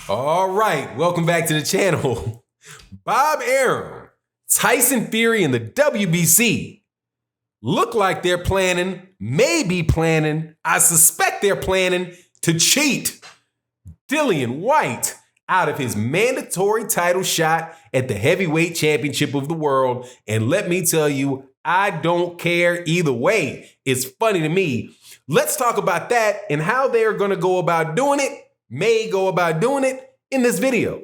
All right, welcome back to the channel. Bob Arum, Tyson Fury, and the WBC look like they're planning, maybe planning, I suspect they're planning to cheat Dillian Whyte out of his mandatory title shot at the heavyweight championship of the world. And let me tell you, I don't care either way. It's funny to me. Let's talk about that and how they're going to go about doing it, may go about doing it in this video.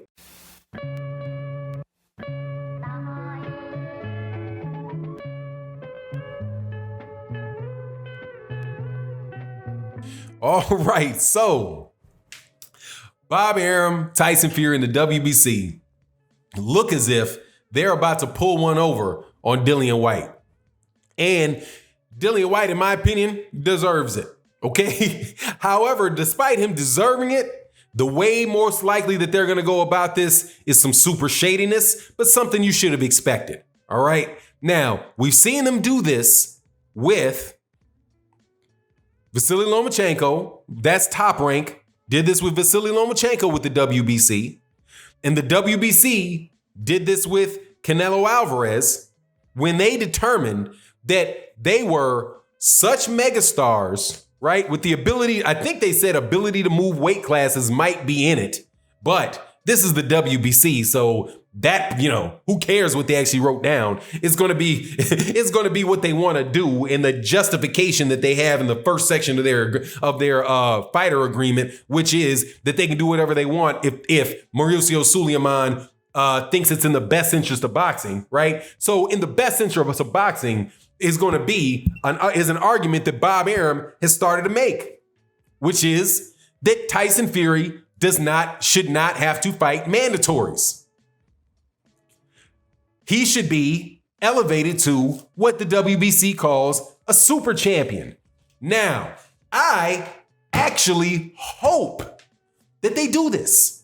All right, so Bob Arum, Tyson Fury, and the WBC look as if they're about to pull one over on Dillian Whyte. And Dillian Whyte, in my opinion, deserves it, okay? However, despite him deserving it, the way most likely that they're gonna go about this is some super shadiness, but something you should have expected, all right? Now, we've seen them do this with Vasily Lomachenko, that's Top Rank, did this with Vasily Lomachenko with the WBC. And the WBC did this with Canelo Alvarez when they determined that they were such megastars, right? With the ability, I think they said ability to move weight classes might be in it, but this is the WBC, so that, who cares what they actually wrote down? It's going to be what they want to do, and the justification that they have in the first section of their fighter agreement, which is that they can do whatever they want if Mauricio Sulaiman thinks it's in the best interest of boxing, right? So in the best interest of boxing is going to be an argument that Bob Arum has started to make, which is that Tyson Fury should not have to fight mandatories. He should be elevated to what the WBC calls a super champion. Now, I actually hope that they do this.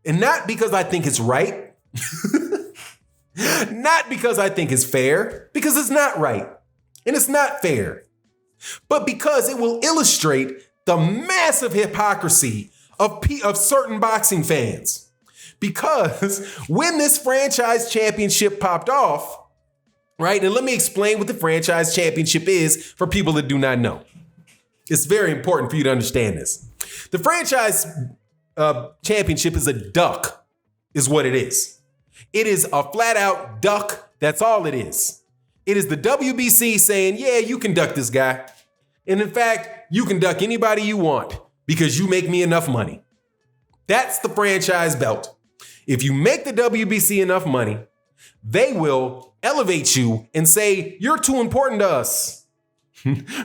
And not because I think it's right, not because I think it's fair, because it's not right and it's not fair, but because it will illustrate the massive hypocrisy of certain boxing fans. Because when this franchise championship popped off, right, and let me explain what the franchise championship is for people that do not know. It's very important for you to understand this. The franchise championship is a duck, is what it is. It is a flat out duck. That's all it is. It is the WBC saying, yeah, you can duck this guy. And in fact, you can duck anybody you want because you make me enough money. That's the franchise belt. If you make the WBC enough money, they will elevate you and say, you're too important to us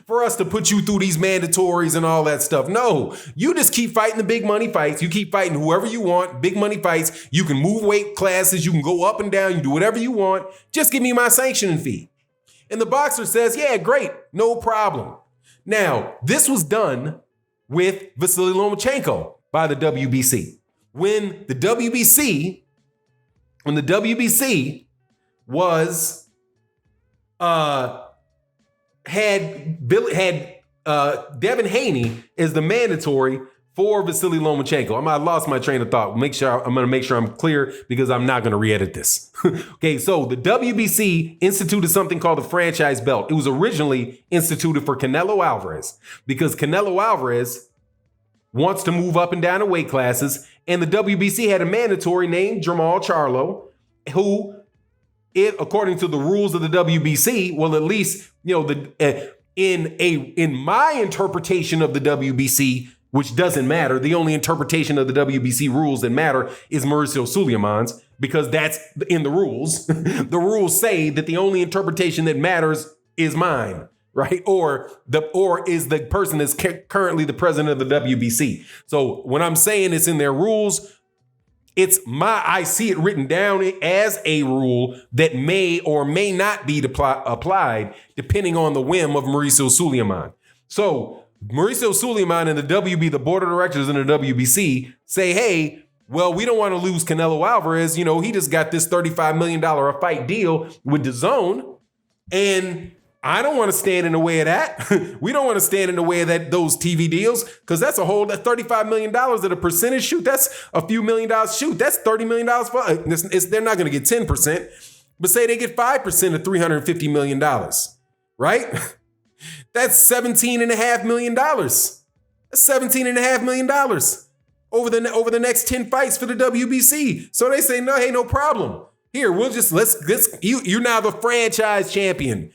for us to put you through these mandatories and all that stuff. No, you just keep fighting the big money fights. You keep fighting whoever you want, big money fights. You can move weight classes. You can go up and down. You can do whatever you want. Just give me my sanctioning fee. And the boxer says, yeah, great, no problem. Now, this was done with Vasily Lomachenko by the WBC. When the WBC was had Devin Haney as the mandatory for Vasily Lomachenko. I lost my train of thought. I'm going to make sure I'm clear because I'm not going to re-edit this. Okay, so the WBC instituted something called the franchise belt. It was originally instituted for Canelo Alvarez because Canelo Alvarez wants to move up and down the weight classes, and the WBC had a mandatory named Jamal Charlo, who, according to the rules of the WBC, well, at least, in my interpretation of the WBC, which doesn't matter, the only interpretation of the WBC rules that matter is Mauricio Sulaiman's, because that's in the rules. The rules say that the only interpretation that matters is mine. Right? Or is the person that's currently the president of the WBC. So when I'm saying it's in their rules, I see it written down as a rule that may or may not be applied depending on the whim of Mauricio Sulaiman. So Mauricio Sulaiman and the board of directors in the WBC say, hey, well, we don't want to lose Canelo Alvarez. He just got this $35 million a fight deal with DAZN. And I don't want to stand in the way of that. We don't want to stand in the way of those TV deals because that's that $35 million at a percentage. Shoot, that's a few $1 million. Shoot, that's $30 million. They're not going to get 10%, but say they get 5% of $350 million, right? That's $17.5 million. That's $17.5 million over the next 10 fights for the WBC. So they say, no, hey, no problem. Here, you're now the franchise champion.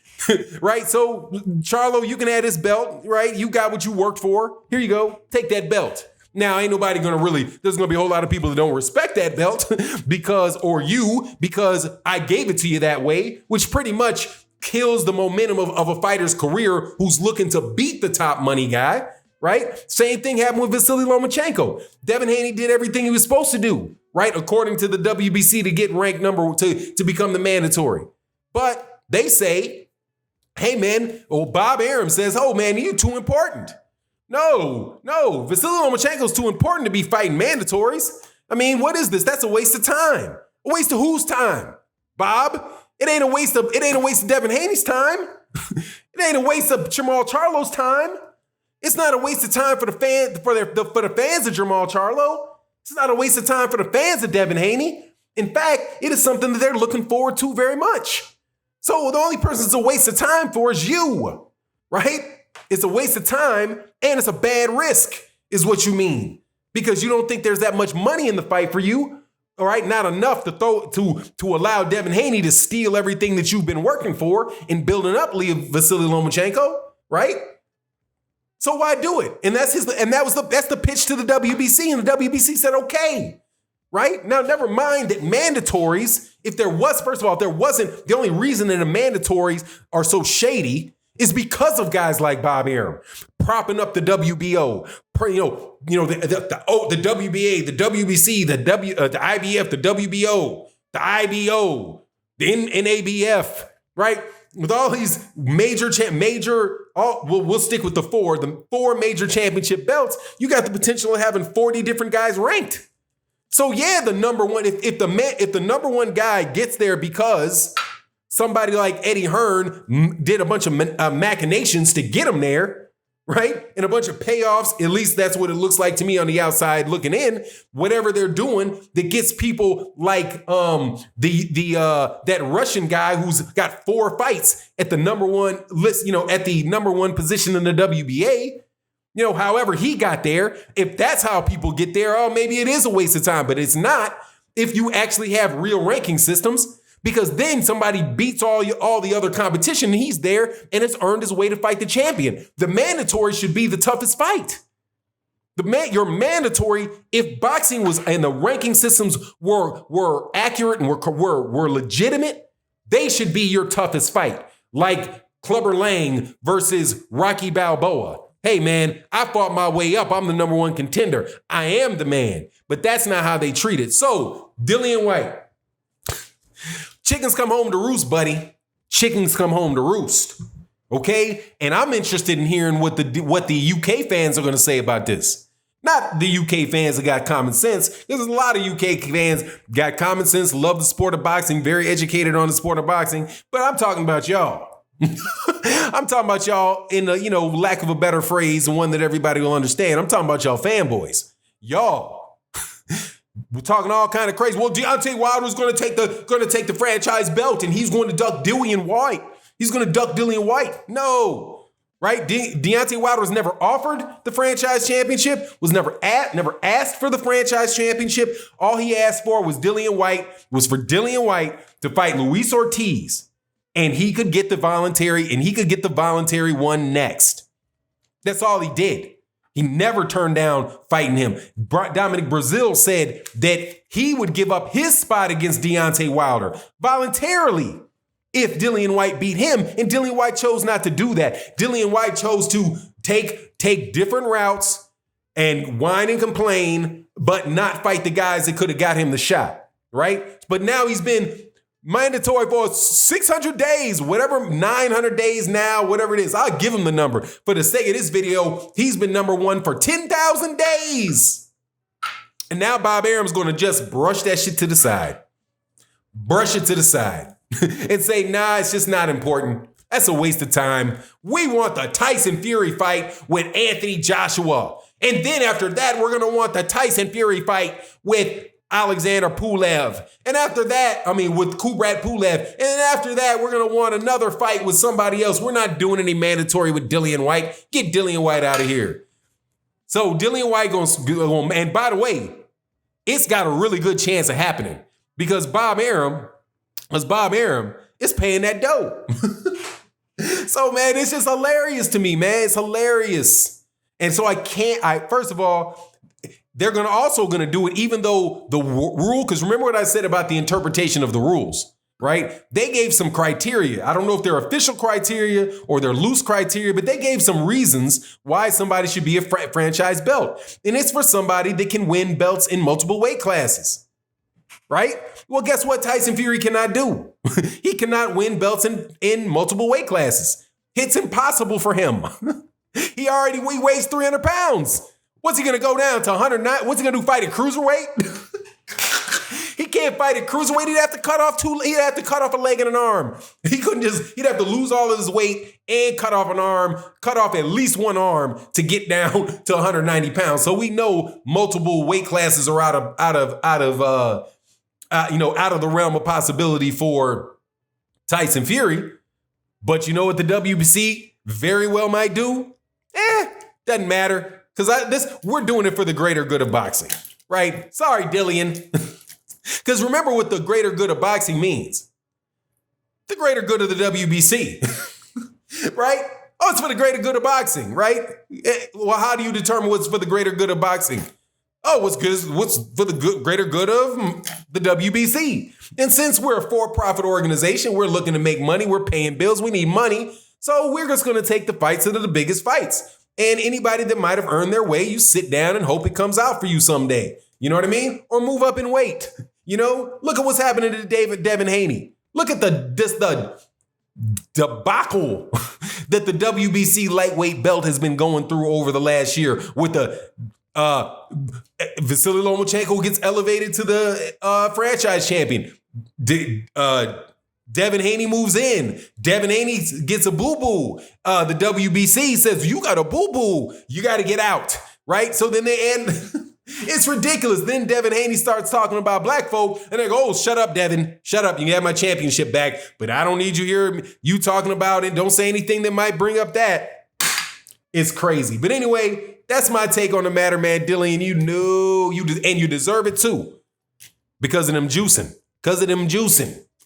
Right? So, Charlo, you can have this belt, right? You got what you worked for. Here you go. Take that belt. Now, ain't nobody there's gonna be a whole lot of people that don't respect that belt because I gave it to you that way, which pretty much kills the momentum of a fighter's career who's looking to beat the top money guy, right? Same thing happened with Vasily Lomachenko. Devin Haney did everything he was supposed to do, right? According to the WBC to get ranked to become the mandatory. But they say, hey, man, Bob Arum says, oh, man, you're too important. No, Vasily Lomachenko's too important to be fighting mandatories. I mean, what is this? That's a waste of time. A waste of whose time? Bob? It ain't a waste of Devin Haney's time. It ain't a waste of Jamal Charlo's time. It's not a waste of time for the fans of Jamal Charlo. It's not a waste of time for the fans of Devin Haney. In fact, it is something that they're looking forward to very much. So the only person it's a waste of time for is you, right? It's a waste of time and it's a bad risk is what you mean. Because you don't think there's that much money in the fight for you, all right? Not enough to allow Devin Haney to steal everything that you've been working for in building up Vasily Lomachenko, right? So why do it? And that's the pitch to the WBC, and the WBC said, okay. Right? Now, never mind that mandatories, if there wasn't, the only reason that the mandatories are so shady is because of guys like Bob Arum propping up the WBO, the WBA, the WBC, the IBF, the WBO, the IBO, the NABF, right? With all these we'll stick with the four major championship belts, you got the potential of having 40 different guys ranked. So yeah, the number one, if the number one guy gets there because somebody like Eddie Hearn did a bunch of machinations to get him there, right? And a bunch of payoffs, at least that's what it looks like to me on the outside looking in, whatever they're doing that gets people like that Russian guy who's got 4 fights at the number one list, at the number one position in the WBA. However he got there, if that's how people get there, oh, maybe it is a waste of time, but it's not if you actually have real ranking systems, because then somebody beats all the other competition and he's there and it's earned his way to fight the champion. The mandatory should be the toughest fight. Your mandatory, if boxing was and the ranking systems were accurate and were legitimate, they should be your toughest fight. Like Clubber Lang versus Rocky Balboa. Hey, man, I fought my way up. I'm the number one contender. I am the man. But that's not how they treat it. So, Dillian Whyte. Chickens come home to roost, buddy. Chickens come home to roost. Okay? And I'm interested in hearing what the UK fans are going to say about this. Not the UK fans that got common sense. There's a lot of UK fans got common sense, love the sport of boxing, very educated on the sport of boxing. But I'm talking about y'all. I'm talking about y'all in a, lack of a better phrase and one that everybody will understand. I'm talking about y'all fanboys. Y'all. We're talking all kind of crazy. Well, Deontay Wilder's going to take the franchise belt and he's going to duck Dillian Whyte. He's going to duck Dillian Whyte. No. Right? Deontay Wilder was never offered the franchise championship, was never asked for the franchise championship. All he asked for was for Dillian Whyte to fight Luis Ortiz. And he could get the voluntary one next. That's all he did. He never turned down fighting him. Dominic Brazil said that he would give up his spot against Deontay Wilder voluntarily if Dillian Whyte beat him. And Dillian Whyte chose not to do that. Dillian Whyte chose to take different routes and whine and complain, but not fight the guys that could have got him the shot, right? But now he's been mandatory for 600 days, whatever, 900 days now, whatever it is. I'll give him the number. For the sake of this video, he's been number one for 10,000 days. And now Bob Arum's going to just brush that shit to the side. Brush it to the side. And say, nah, it's just not important. That's a waste of time. We want the Tyson Fury fight with Anthony Joshua. And then after that, we're going to want the Tyson Fury fight with Alexander Pulev. And after that, with Kubrat Pulev. And then after that, we're going to want another fight with somebody else. We're not doing any mandatory with Dillian Whyte. Get Dillian Whyte out of here. So Dillian Whyte going, and by the way, it's got a really good chance of happening because Bob Arum is paying that dough. So, man, it's just hilarious to me, man. It's hilarious. And so first of all, they're also going to do it even though the rule, because remember what I said about the interpretation of the rules, right? They gave some criteria. I don't know if they're official criteria or they're loose criteria, but they gave some reasons why somebody should be a franchise belt. And it's for somebody that can win belts in multiple weight classes, right? Well, guess what Tyson Fury cannot do? He cannot win belts in multiple weight classes. It's impossible for him. He weighs 300 pounds. What's he going to go down to 109? What's he going to do, fight at cruiserweight? He can't fight at cruiserweight. He'd have to cut off a leg and an arm. He'd have to lose all of his weight and cut off an arm, cut off at least one arm to get down to 190 pounds. So we know multiple weight classes are out of the realm of possibility for Tyson Fury. But you know what the WBC very well might do? Doesn't matter. Because we're doing it for the greater good of boxing, right? Sorry, Dillian. Because remember what the greater good of boxing means. The greater good of the WBC, right? Oh, it's for the greater good of boxing, right? Well, how do you determine what's for the greater good of boxing? Oh, what's for the greater good of the WBC? And since we're a for-profit organization, we're looking to make money, we're paying bills, we need money. So we're just going to take the fights that are the biggest fights. And anybody that might have earned their way, you sit down and hope it comes out for you someday. You know what I mean? Or move up in weight. Look at what's happening to Devin Haney. Look at the debacle that the WBC lightweight belt has been going through over the last year with the Vasily Lomachenko gets elevated to the franchise champion. Devin Haney moves in. Devin Haney gets a boo-boo. The WBC says, you got a boo-boo. You got to get out, right? So then they end. It's ridiculous. Then Devin Haney starts talking about black folk, and they go, oh, shut up, Devin. Shut up. You can have my championship back, but I don't need you here. You talking about it. Don't say anything that might bring up that. It's crazy. But anyway, that's my take on the matter, man. Dillian, you deserve it too. Because of them juicing.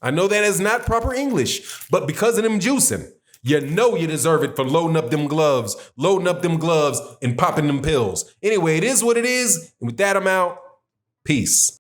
I know that is not proper English, but because of them juicing, you deserve it for loading up them gloves, and popping them pills. Anyway, it is what it is. And with that, I'm out. Peace.